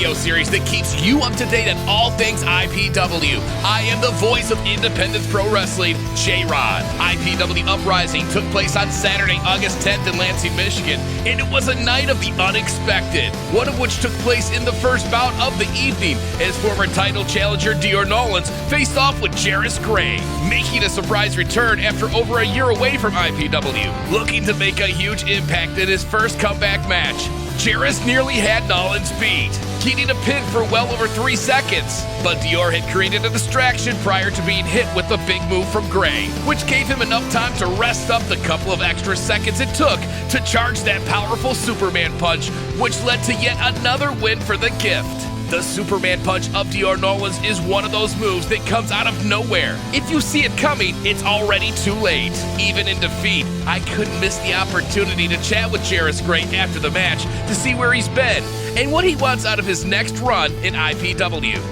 radio series that keeps you up to date on all things IPW. I am the voice of Independence Pro Wrestling, J-Rod. IPW Uprising took place on Saturday, August 10th in Lansing, Michigan, and it was a night of the unexpected, one of which took place in the first bout of the evening as former title challenger Dior Nolans faced off with Jarris Gray, making a surprise return after over a year away from IPW, looking to make a huge impact in his first comeback match. Jarris nearly had Nolans beat, getting a pin for well over 3 seconds, but Dior had created a distraction prior to being hit with the big move from Gray, which gave him enough time to rest up the couple of extra seconds it took to charge that powerful Superman punch, which led to yet another win for the Gift. The Superman punch of Dior Nolans is one of those moves that comes out of nowhere. If you see it coming, it's already too late. Even in defeat, I couldn't miss the opportunity to chat with Jarris Gray after the match to see where he's been and what he wants out of his next run in IPW.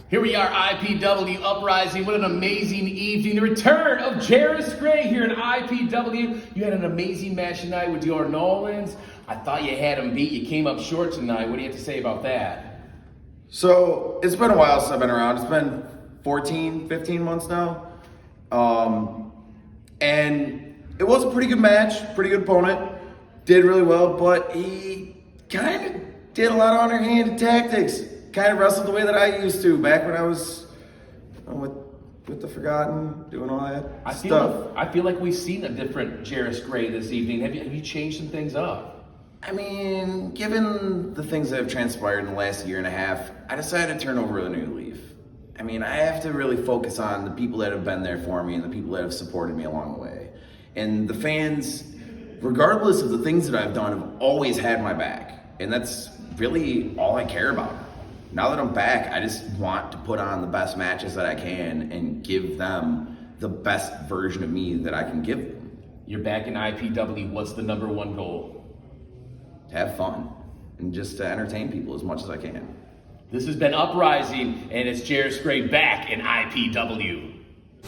Here we are, IPW Uprising. What an amazing evening. The return of Jarris Gray here in IPW. You had an amazing match tonight with Dior Nolans. I thought you had him beat. You came up short tonight. What do you have to say about that? So, it's been a while since I've been around. It's been 14, 15 months now. And it was a pretty good match, pretty good opponent. Did really well, but he kind of did a lot of underhanded tactics. Kind of wrestled the way that I used to back when I was with the Forgotten, doing all that stuff. I feel like we've seen a different Jarris Gray this evening. Have you changed some things up? I mean, given the things that have transpired in the last year and a half, I decided to turn over a new leaf. I mean, I have to really focus on the people that have been there for me and the people that have supported me along the way. And the fans, regardless of the things that I've done, have always had my back. And that's really all I care about. Now that I'm back, I just want to put on the best matches that I can and give them the best version of me that I can give them. You're back in IPW. What's the number one goal? To have fun and just to entertain people as much as I can. This has been Uprising, and it's Jarris Gray back in IPW.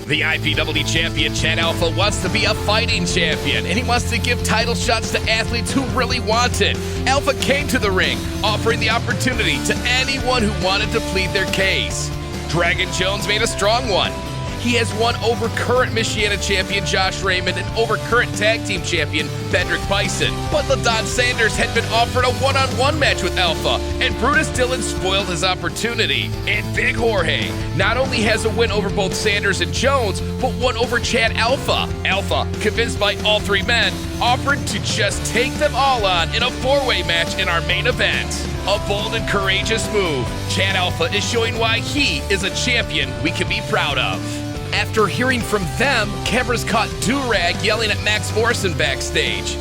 The IPW champion, Chad Alpha, wants to be a fighting champion, and he wants to give title shots to athletes who really want it. Alpha came to the ring, offering the opportunity to anyone who wanted to plead their case. Dragon Jones made a strong one. He has won over current Michiana champion Josh Raymond and over current tag team champion Bedrick Bison. But LaDon Sanders had been offered a one-on-one match with Alpha, and Brutus Dillon spoiled his opportunity. And Big Jorge not only has a win over both Sanders and Jones, but one over Chad Alpha. Alpha, convinced by all three men, offered to just take them all on in a four-way match in our main event. A bold and courageous move. Chad Alpha is showing why he is a champion we can be proud of. After hearing from them, cameras caught Durag yelling at Max Morrison backstage.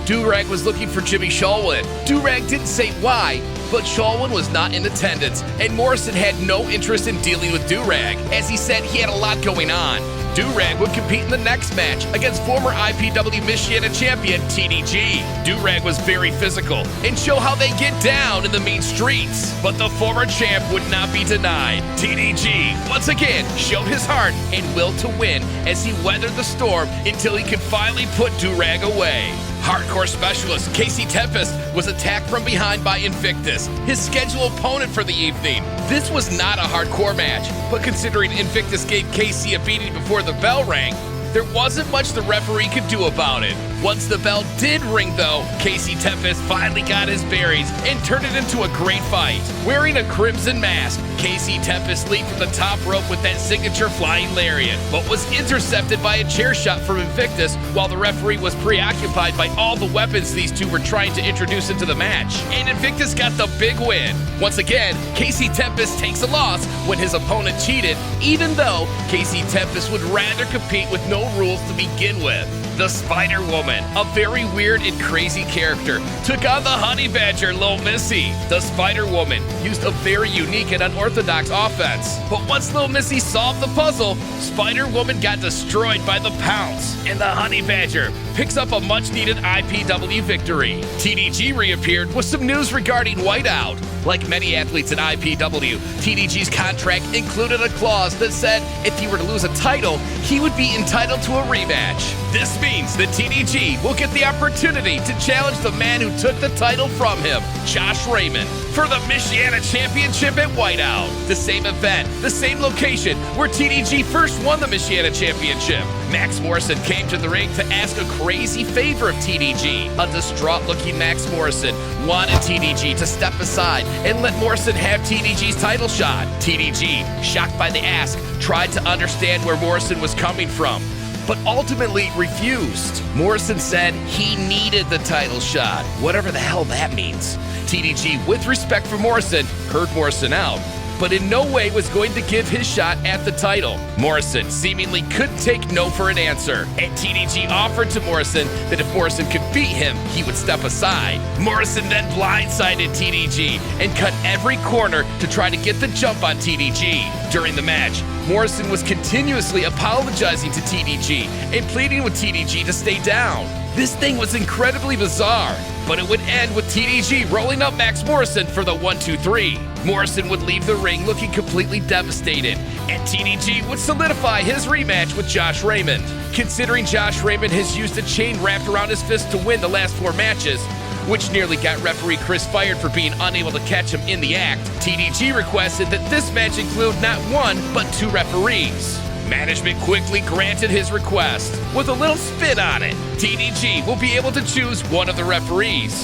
Durag was looking for Jimmy Shalwin. Durag didn't say why, but Shalwin was not in attendance, and Morrison had no interest in dealing with Durag, as he said he had a lot going on. Durag would compete in the next match against former IPW Michiana champion TDG. Durag was very physical and show how they get down in the mean streets, but the former champ would not be denied. TDG once again showed his heart and will to win as he weathered the storm until he could finally put Durag away. Hardcore specialist Casey Tempest was attacked from behind by Invictus, his scheduled opponent for the evening. This was not a hardcore match, but considering Invictus gave Casey a beating before the bell rang, there wasn't much the referee could do about it. Once the bell did ring though, Casey Tempest finally got his bearings and turned it into a great fight. Wearing a crimson mask, Casey Tempest leaped from the top rope with that signature flying lariat, but was intercepted by a chair shot from Invictus while the referee was preoccupied by all the weapons these two were trying to introduce into the match. And Invictus got the big win. Once again, Casey Tempest takes a loss when his opponent cheated, even though Casey Tempest would rather compete with no rules to begin with. The Spider Woman, a very weird and crazy character, took on the Honey Badger, Lil Missy. The Spider Woman used a very unique and unorthodox offense, but once Lil Missy solved the puzzle, Spider Woman got destroyed by the Pounce, and the Honey Badger picks up a much-needed IPW victory. TDG reappeared with some news regarding Whiteout. Like many athletes in IPW, TDG's contract included a clause that said if he were to lose a title, he would be entitled to a rematch. This means that TDG will get the opportunity to challenge the man who took the title from him, Josh Raymond, for the Michiana Championship at Whiteout. The same event, the same location where TDG first won the Michiana Championship. Max Morrison came to the ring to ask a crazy favor of TDG. A distraught-looking Max Morrison wanted TDG to step aside and let Morrison have TDG's title shot. TDG, shocked by the ask, tried to understand where Morrison was coming from, but ultimately refused. Morrison said he needed the title shot, whatever the hell that means. TDG, with respect for Morrison, heard Morrison out, but in no way was going to give his shot at the title. Morrison seemingly couldn't take no for an answer, and TDG offered to Morrison that if Morrison could beat him, he would step aside. Morrison then blindsided TDG and cut every corner to try to get the jump on TDG. During the match, Morrison was continuously apologizing to TDG and pleading with TDG to stay down. This thing was incredibly bizarre, but it would end with TDG rolling up Max Morrison for the 1-2-3. Morrison would leave the ring looking completely devastated, and TDG would solidify his rematch with Josh Raymond. Considering Josh Raymond has used a chain wrapped around his fist to win the last 4 matches, which nearly got referee Chris fired for being unable to catch him in the act, TDG requested that this match include not 1, but 2 referees. Management quickly granted his request. With a little spin on it, TDG will be able to choose one of the referees.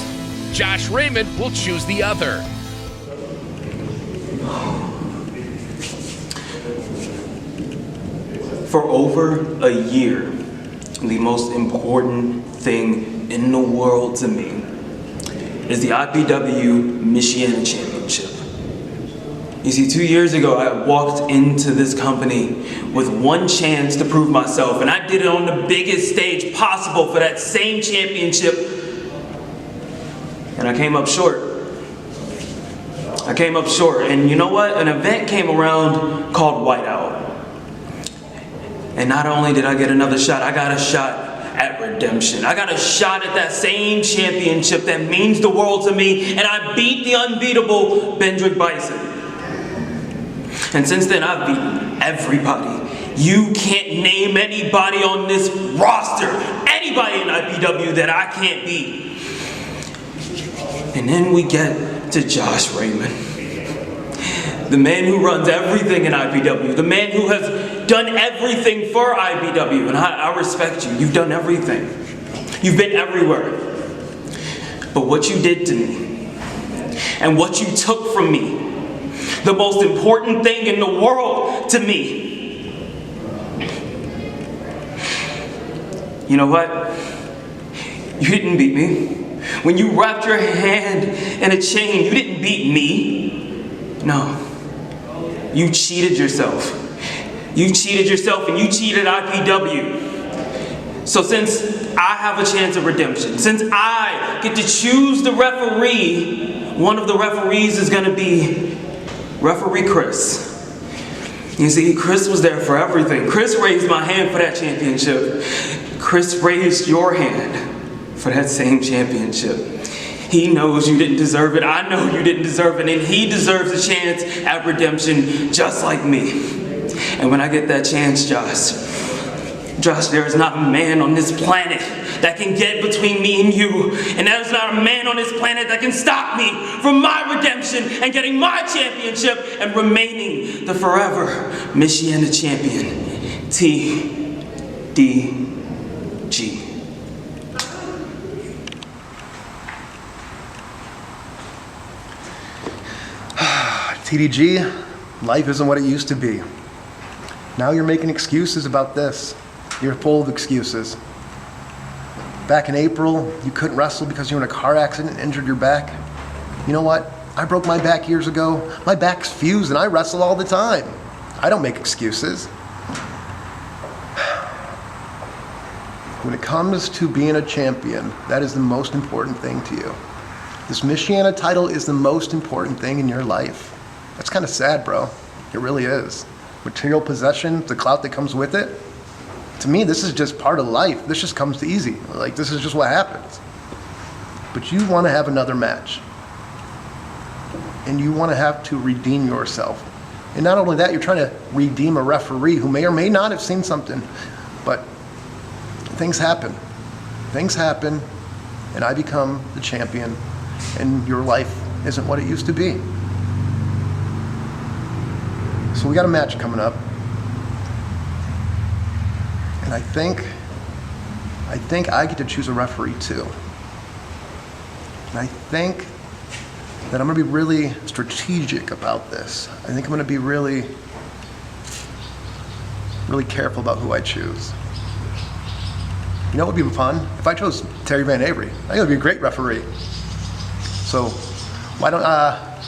Josh Raymond will choose the other. For over a year, the most important thing in the world to me is the IPW Michiana Championship. You see, 2 years ago, I walked into this company with 1 chance to prove myself, and I did it on the biggest stage possible for that same championship, and I came up short. And you know what? An event came around called Whiteout. And not only did I get another shot, I got a shot at redemption. I got a shot at that same championship that means the world to me, and I beat the unbeatable Bendrick Bison. And since then, I've beaten everybody. You can't name anybody on this roster, anybody in IPW that I can't beat. And then we get to Josh Raymond, the man who runs everything in IPW, the man who has done everything for IPW, and I respect you. You've done everything. You've been everywhere. But what you did to me, and what you took from me, the most important thing in the world to me, you know what? You didn't beat me. When you wrapped your hand in a chain, you didn't beat me. No. You cheated yourself. You cheated yourself and you cheated IPW. So since I have a chance of redemption, since I get to choose the referee, one of the referees is going to be Referee Chris. You see, Chris was there for everything. Chris raised my hand for that championship. Chris raised your hand for that same championship. He knows you didn't deserve it. I know you didn't deserve it. And he deserves a chance at redemption just like me. And when I get that chance, Josh, there is not a man on this planet that can get between me and you. And there is not a man on this planet that can stop me from my redemption and getting my championship and remaining the forever Michiana champion, TDG. TDG, life isn't what it used to be. Now you're making excuses about this. You're full of excuses. Back in April, you couldn't wrestle because you were in a car accident and injured your back. You know what? I broke my back years ago. My back's fused and I wrestle all the time. I don't make excuses. When it comes to being a champion, that is the most important thing to you. This Michiana title is the most important thing in your life. That's kind of sad, bro. It really is. Material possession, the clout that comes with it. To me, this is just part of life. This just comes easy. Like, this is just what happens. But you want to have another match. And you want to have to redeem yourself. And not only that, you're trying to redeem a referee who may or may not have seen something. But things happen. Things happen, and I become the champion, and your life isn't what it used to be. So we got a match coming up, and I think I get to choose a referee too. And I think that I'm gonna be really strategic about this. I think I'm gonna be really careful about who I choose. You know what would be fun? If I chose Terry Van Avery. I think it would be a great referee. So why don't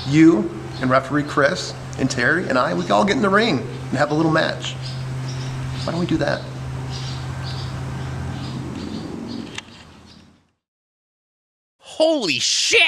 you and referee Chris and Terry and we can all get in the ring and have a little match. Why don't we do that? Holy shit!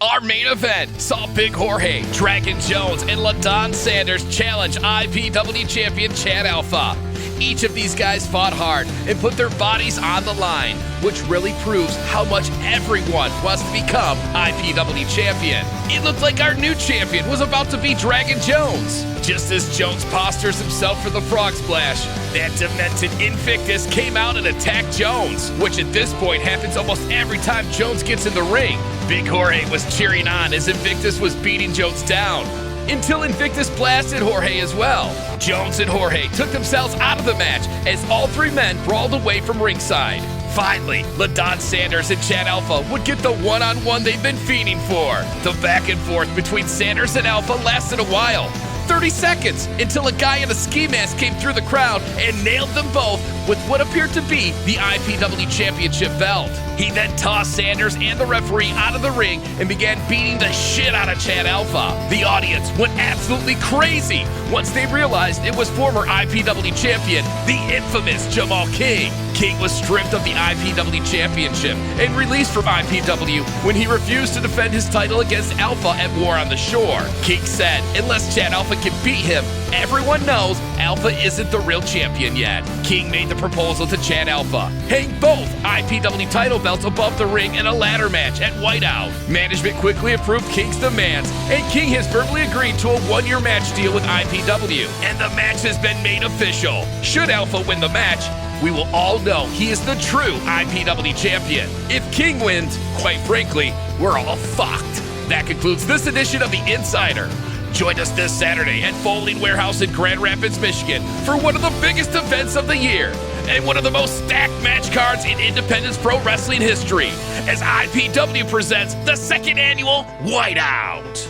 Our main event saw Big Jorge, Dragon Jones, and LaDon Sanders challenge IPW champion Chad Alpha. Each of these guys fought hard and put their bodies on the line, which really proves how much everyone wants to become IPW champion. It looked like our new champion was about to be Dragon Jones. Just as Jones postures himself for the frog splash, that demented Invictus came out and attacked Jones, which at this point happens almost every time Jones gets in the ring. Big Jorge was cheering on as Invictus was beating Jones down, until Invictus blasted Jorge as well. Jones and Jorge took themselves out of the match as all three men brawled away from ringside. Finally, LaDon Sanders and Chad Alpha would get the one-on-one they've been fiending for. The back and forth between Sanders and Alpha lasted a while, 30 seconds, until a guy in a ski mask came through the crowd and nailed them both with what appeared to be the IPW Championship belt. He then tossed Sanders and the referee out of the ring and began beating the shit out of Chad Alpha. The audience went absolutely crazy once they realized it was former IPW champion, the infamous Jamal King. King was stripped of the IPW Championship and released from IPW when he refused to defend his title against Alpha at War on the Shore. King said, unless Chad Alpha can beat him, everyone knows Alpha isn't the real champion yet. King made the proposal to Chad Alpha, hang both IPW title belts above the ring in a ladder match at Whiteout. Management quickly approved King's demands, and King has verbally agreed to a one-year match deal with IPW, and the match has been made official. Should Alpha win the match, we will all know he is the true IPW champion. If King wins, quite frankly, we're all fucked. That concludes this edition of The Insider. Join us this Saturday at Folding Warehouse in Grand Rapids, Michigan for one of the biggest events of the year and one of the most stacked match cards in Independence Pro Wrestling history as IPW presents the second annual Whiteout.